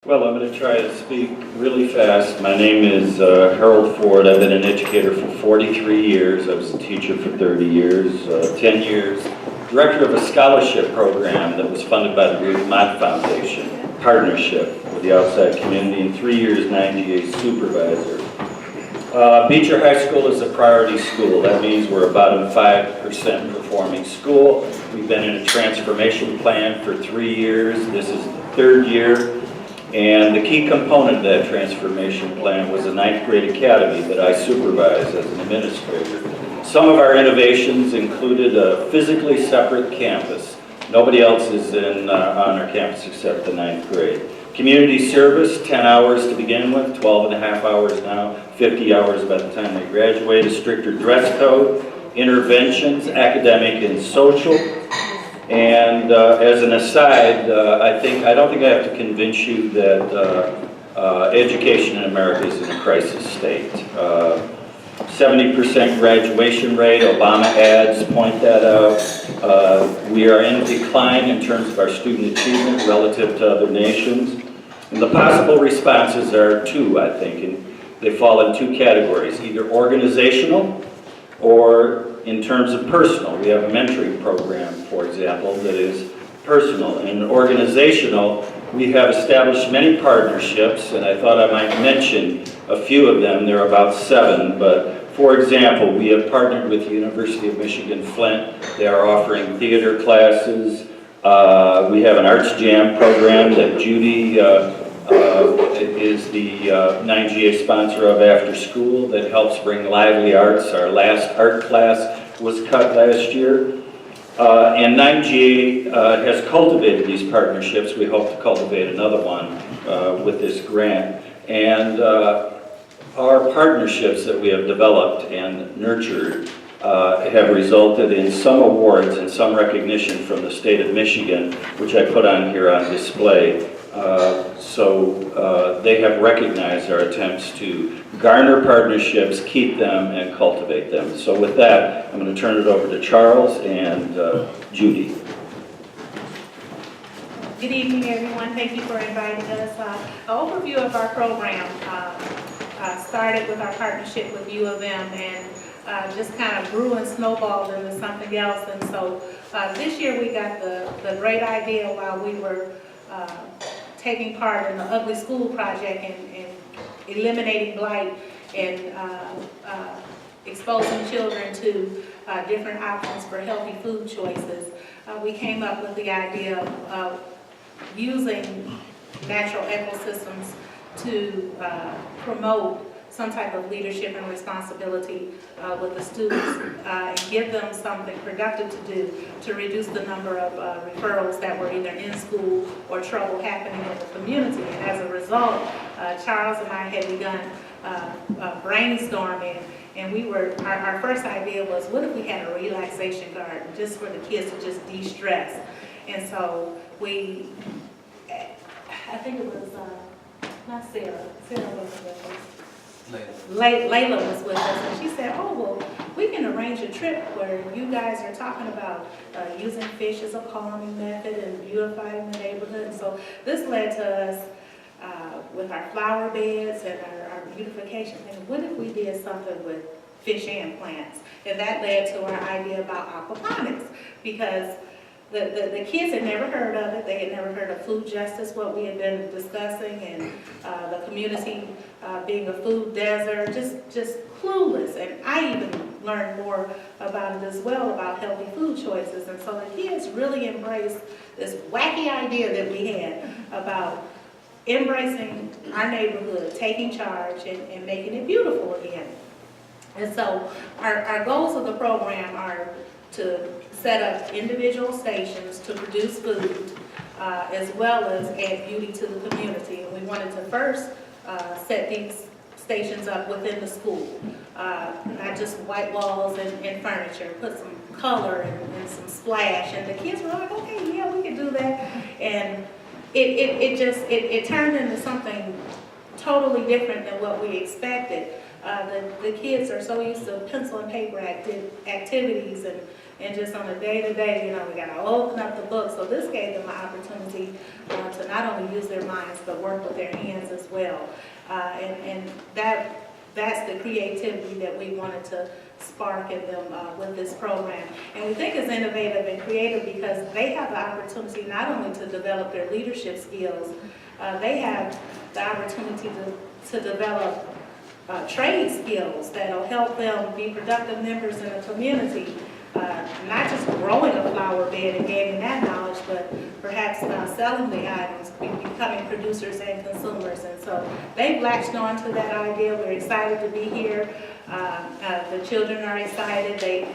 Well, I'm going to try to speak really fast. My name is Harold Ford. I've been an educator for 43 years. I was a teacher for 30 years, 10 years. Director of a scholarship program that was funded by the Ruth Mott Foundation, partnership with the outside community, and 3 years 9GA supervisor. Beecher High School is a priority school. That means we're a bottom 5% performing school. We've been in a transformation plan for 3 years. This is the 3rd year. And the key component of that transformation plan was a 9th grade academy that I supervise as an administrator. Some of our innovations included a physically separate campus. Nobody else is on our campus except the 9th grade. Community service, 10 hours to begin with, 12 and a half hours now, 50 hours by the time they graduate. A stricter dress code, interventions, academic and social. And as an aside, I don't think I have to convince you that education in America is in a crisis state. 70% graduation rate, Obama ads point that out. We are in decline in terms of our student achievement relative to other nations. And the possible responses are two, I think, and they fall in two categories, either organizational or in terms of personal. We have a mentoring program, for example, that is personal. And organizational, we have established many partnerships, and I thought I might mention a few of them. There are about 7, but for example, we have partnered with the University of Michigan Flint. They are offering theater classes. We have an Arts Jam program that Judy is the 9GA sponsor of after school that helps bring lively arts. Our last art class was cut last year. And 9GA has cultivated these partnerships. We hope to cultivate another one with this grant. And our partnerships that we have developed and nurtured have resulted in some awards and some recognition from the state of Michigan, which I put on here on display. So they have recognized our attempts to garner partnerships, keep them, and cultivate them. So with that, I'm going to turn it over to Charles and Judy. Good evening, everyone. Thank you for inviting us. An overview of our program started with our partnership with U of M and just kind of grew and snowballed into something else. And so this year we got the great idea while we were taking part in the Ugly School Project and eliminating blight and exposing children to different options for healthy food choices. We came up with the idea of using natural ecosystems to promote some type of leadership and responsibility with the students and give them something productive to do to reduce the number of referrals that were either in school or trouble happening in the community. And as a result, Charles and I had begun brainstorming, and our first idea was, what if we had a relaxation garden just for the kids to just de-stress? And so I think it was, not Sarah wasn't with us. Layla was with us, and she said, oh, well, we can arrange a trip where you guys are talking about using fish as a calming method and beautifying the neighborhood. And so this led to us with our flower beds and our beautification thing. What if we did something with fish and plants? And that led to our idea about aquaponics, because the kids had never heard of it. They had never heard of food justice, what we had been discussing, and the community being a food desert, just clueless. And I even learned more about it as well, about healthy food choices. And so the kids really embraced this wacky idea that we had about embracing our neighborhood, taking charge, and making it beautiful again. And so our goals of the program are to set up individual stations to produce food, as well as add beauty to the community. And we wanted to first set these stations up within the school, not just white walls and furniture, put some color and some splash. And the kids were like, okay, yeah, we can do that. And it turned into something totally different than what we expected. The kids are so used to pencil and paper activities And just on a day-to-day, you know, we gotta open up the book. So this gave them an opportunity to not only use their minds, but work with their hands as well. And that's the creativity that we wanted to spark in them with this program. And we think it's innovative and creative because they have the opportunity not only to develop their leadership skills, they have the opportunity to develop trade skills that'll help them be productive members in the community. Not just growing a flower bed and gaining that knowledge, but perhaps selling the items, becoming producers and consumers. And so they've latched on to that idea. We're excited to be here. The children are excited. They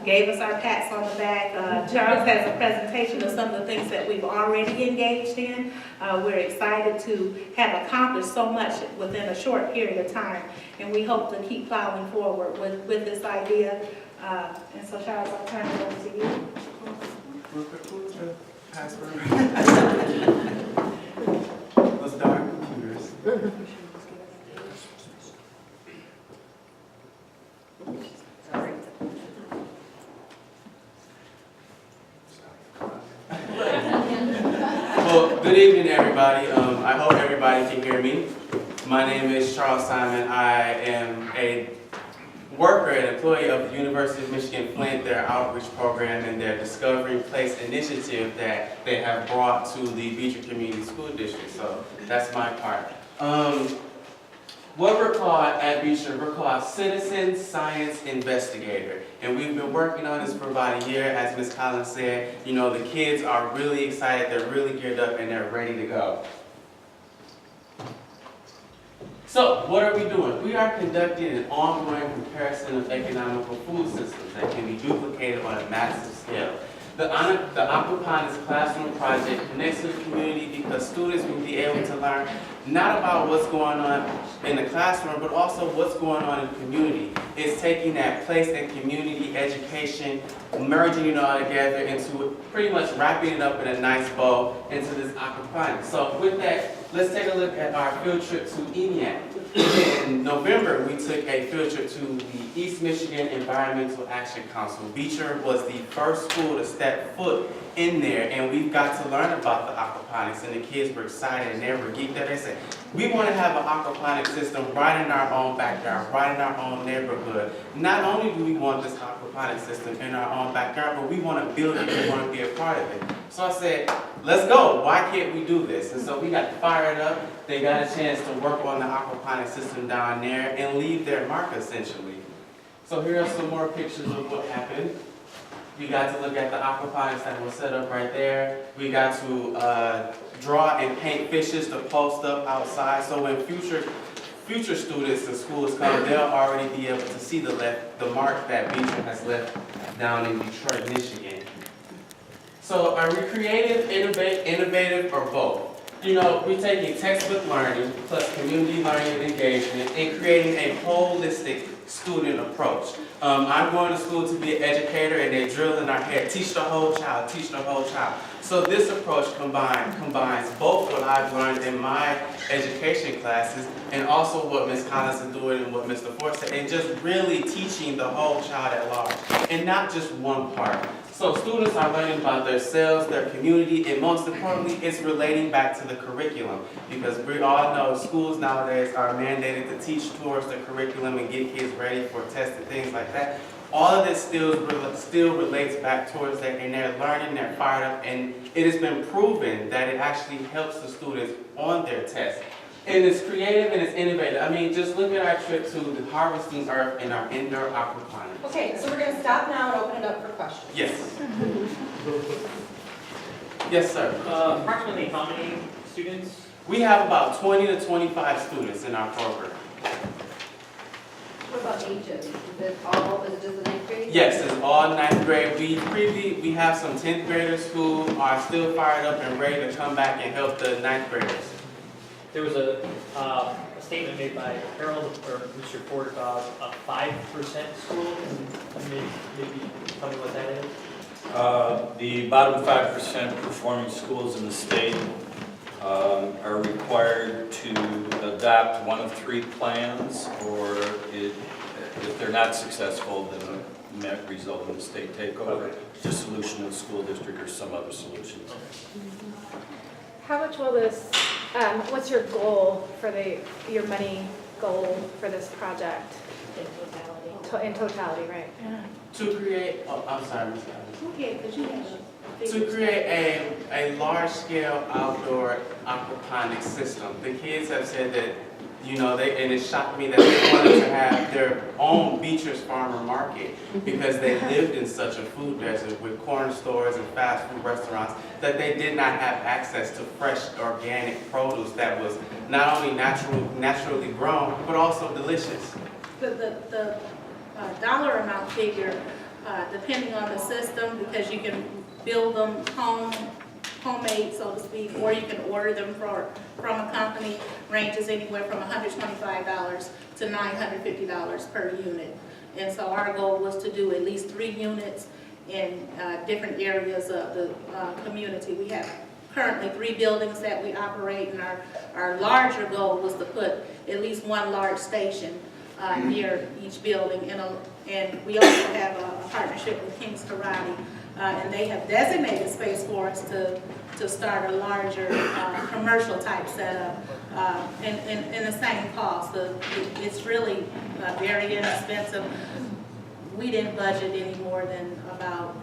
gave us our pats on the back. Charles has a presentation of some of the things that we've already engaged in. We're excited to have accomplished so much within a short period of time. And we hope to keep plowing forward with this idea. And so, Charles, I'll turn it over to you. Real quick, who was the password? Those dark computers. Well, good evening, everybody. I hope everybody can hear me. My name is Charles Simon. I am a worker and employee of the University of Michigan Flint, their outreach program and their Discovering Place initiative that they have brought to the Beecher Community School District. So that's my part. What we're called at Beecher, we're called Citizen Science Investigator. And we've been working on this for about a year. As Ms. Collins said, you know, the kids are really excited, they're really geared up, and they're ready to go. So, what are we doing? We are conducting an ongoing comparison of economical food systems that can be duplicated on a massive scale. The Aquaponics Classroom Project connects with the community because students will be able to learn not about what's going on in the classroom, but also what's going on in the community. It's taking that place and community education, merging it all together into pretty much wrapping it up in a nice bow into this aquaponics. So with that, let's take a look at our field trip to ENIAC. In November, we took a field trip to the East Michigan Environmental Action Council. Beecher was the first school to step foot in there, and we got to learn about the aquaponics, and the kids were excited and they were geeked out. They said, we want to have an aquaponics system right in our own backyard, right in our own neighborhood. Not only do we want this aquaponics system in our own backyard, but we want to build it, we want to be a part of it. So I said, let's go, why can't we do this? And so we got fired up. They got a chance to work on the aquaponics system down there and leave their mark essentially. So here are some more pictures of what happened. We got to look at the aquaponics that was set up right there. We got to draw and paint fishes to post up outside. So when future students in schools come, they'll already be able to see the mark that Beecher has left down in Detroit, Michigan. So are we creative, innovative, or both? You know, we're taking textbook learning plus community learning and engagement and creating a holistic student approach. I'm going to school to be an educator, and they drill in our head, teach the whole child, teach the whole child. So this approach combines both what I've learned in my education classes and also what Ms. Collins is doing and what Mr. Ford said, and just really teaching the whole child at large, and not just one part. So students are learning about themselves, their community, and most importantly, it's relating back to the curriculum. Because we all know schools nowadays are mandated to teach towards the curriculum and get kids ready for tests and things like that. All of this still relates back towards that, and they're learning, they're fired up, and it has been proven that it actually helps the students on their tests. And it's creative and it's innovative. I mean, just look at our trip to the Harvesting Earth and our indoor aquaponics. Okay, so we're going to stop now and open it up for questions. Yes. Yes, sir. Approximately how many students? We have about 20 to 25 students in our program. What about ages? Is it just the ninth grade? Yes, it's all ninth grade. We have some 10th graders who are still fired up and ready to come back and help the ninth graders. There was a statement made by Harold or Mr. Ford about a 5% school. Can you maybe tell me what that is? The bottom 5% performing schools in the state are required to adopt one of three plans, or If they're not successful, then it might result in a state takeover, Okay. just solution in the school district or some other solutions. How much will this, what's your goal for your money goal for this project? In totality, right? To create, oh, I'm sorry, Ms. Adams. Okay, because you have a. To create a large-scale outdoor aquaponics system. The kids have said that, you know, and it shocked me that they wanted to have their own Beecher's Farmer Market because they lived in such a food desert with corner stores and fast food restaurants that they did not have access to fresh organic produce that was not only naturally grown, but also delicious. The dollar amount figure, depending on the system, because you can build them homemade, so to speak, or you can order them from a company, ranges anywhere from $125 to $950 per unit. And so our goal was to do at least 3 units in different areas of the community. We have currently 3 buildings that we operate, and our larger goal was to put at least 1 large station near each building. And we also have a partnership with King's Karate, and they have designated space for us to start a larger commercial type setup in the same cost. It's really very inexpensive. We didn't budget any more than about,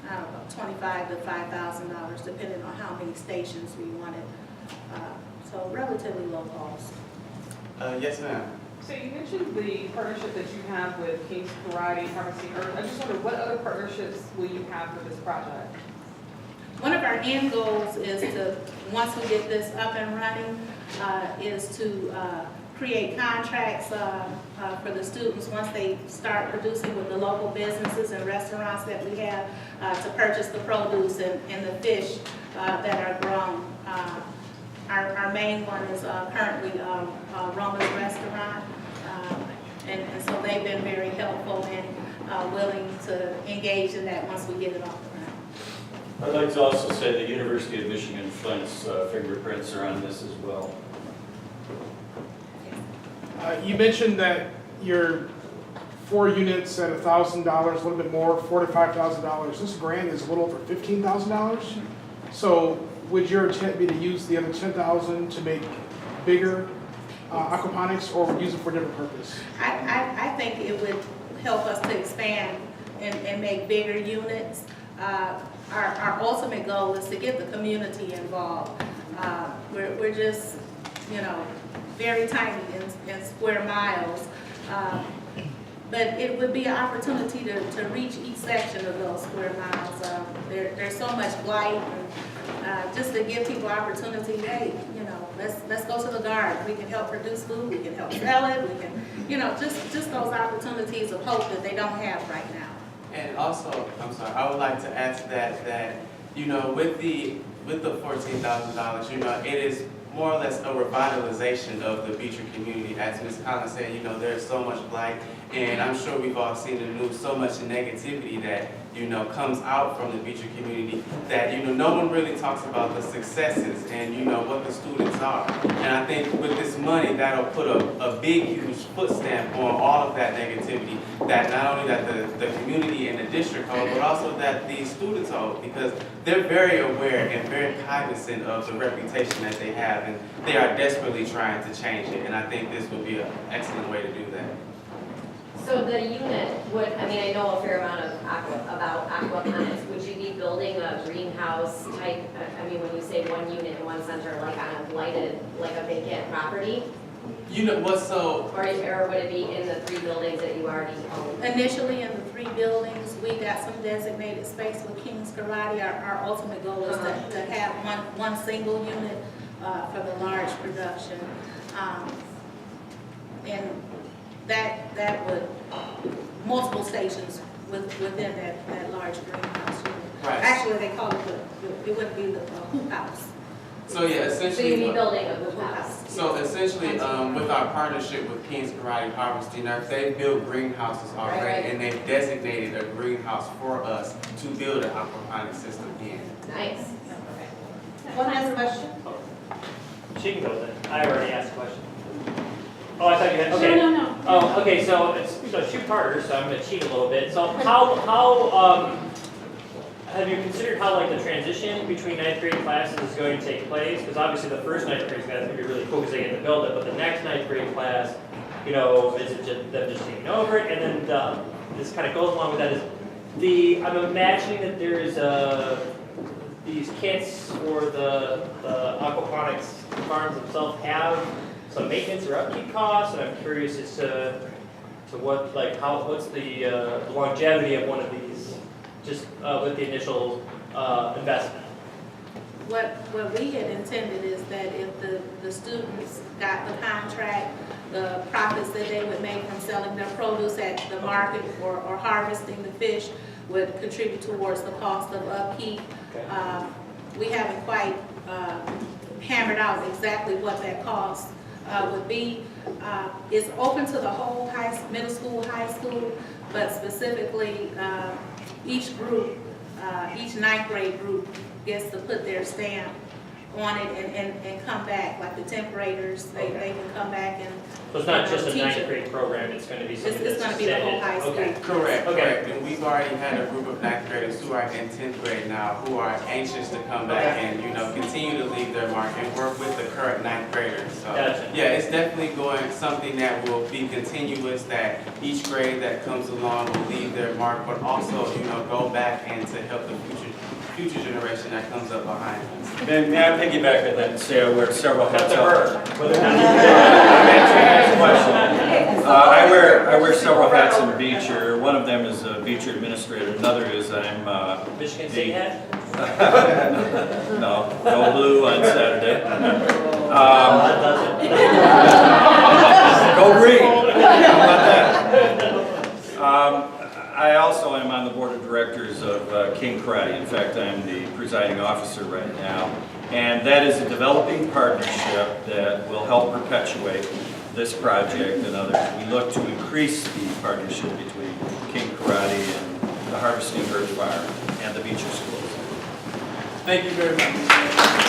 I don't know, $25,000 to $5,000, depending on how many stations we wanted. So relatively low cost. Yes, ma'am. So you mentioned the partnership that you have with King's Karate, Harvesting Earth. I just wonder, what other partnerships will you have for this project? One of our end goals is to, once we get this up and running, is to create contracts for the students once they start producing with the local businesses and restaurants that we have to purchase the produce and the fish that are grown. Our main one is currently Roma's Restaurant, and so they've been very helpful and willing to engage in that once we get it off the ground. I'd like to also say the University of Michigan Flint's fingerprints are on this as well. You mentioned that your 4 units at $1,000, a little bit more, $4,000 to $5,000. This grant is a little over $15,000. So would your intent be to use the other $10,000 to make bigger aquaponics, or would use it for a different purpose? I think it would help us to expand and make bigger units. Our ultimate goal is to get the community involved. We're just, you know, very tiny in square miles. But it would be an opportunity to reach each section of those square miles. There's so much blight, and just to give people opportunity, hey, you know, let's go to the garden. We can help produce food, we can help sell it, we can, you know, just those opportunities of hope that they don't have right now. And also, I'm sorry, I would like to add to that you know, with the $14,000, you know, it is more or less a revitalization of the Beecher community. As Ms. Collins said, you know, there's so much blight, and I'm sure we've all seen in the news so much negativity that, you know, comes out from the Beecher community that, you know, no one really talks about the successes and, you know, what the students are. And I think with this money, that'll put a big, huge foot stamp on all of that negativity, that not only that the community and the district hold, but also that the students hold, because they're very aware and very cognizant of the reputation that they have, and they are desperately trying to change it. And I think this would be an excellent way to do that. So the unit would, I mean, I know a fair amount of about aquaponics. Would you be building a greenhouse type, I mean, when you say 1 unit in one center, like on a blighted, like a vacant property? You know what's so... Or would it be in the 3 buildings that you already own? Initially, in the 3 buildings, we got some designated space with King's Karate. Our ultimate goal is to have one single unit for the large production. And that would, multiple stations within that large greenhouse unit. Right. Actually, they call it it wouldn't be the hoop house. So yeah, So essentially... you'd be building a hoop house? So essentially, with our partnership with King's Karate Harvesting Earth, they built greenhouses already, Right. and they've designated a greenhouse for us to build an aquaponic system in. Nice. One last question. She can go then. I already asked a question. Oh, I thought you had, okay. No. Oh, okay, so it's two-parters, so I'm gonna cheat a little bit. So how have you considered how like the transition between ninth grade classes is going to take place? Because obviously the first ninth grade class is gonna be really cool because they get to build it, but the next ninth grade class, you know, is it just them just taking over it? And then this kind of goes along with that is I'm imagining that there is these kits or the aquaponics farms themselves have some maintenance or upkeep costs, and I'm curious as to what, like, what's the longevity of one of these, just with the initial investment. What we had intended is that if the students got the contract, the profits that they would make from selling their produce at the market or harvesting the fish would contribute towards the cost of upkeep. Okay. We haven't quite hammered out exactly what that cost would be. It's open to the whole middle school, high school, but specifically each group, each ninth grade group gets to put their stamp on it and come back, like the 10th graders, they can come back and. So it's not just a teach ninth it. grade program, it's gonna be something that's It's gonna be the whole high school. Okay. Correct, Okay. correct. And we've already had a group of ninth graders who are in 10th grade now, who are anxious to come back Okay. and, you know, continue to leave their mark and work with the current ninth graders. So, Gotcha. yeah, it's definitely going, something that will be continuous, that each grade that comes along will leave their mark, but also, you know, go back and to help the future generation that comes up behind us. May I piggyback on that and say I wear several hats? That's a bird. I'm answering this question. I wear several hats in Beecher. One of them is a Beecher administrator. Another is I'm Michigan State hat? no, go blue on Saturday. That doesn't. Go green. How about that? I also am on the board of directors of King Karate. In fact, I'm the presiding officer right now. And that is a developing partnership that will help perpetuate this project and others. We look to increase the partnership between King Karate and the Harvesting Bird Farm and the Beecher Schools. Thank you very much.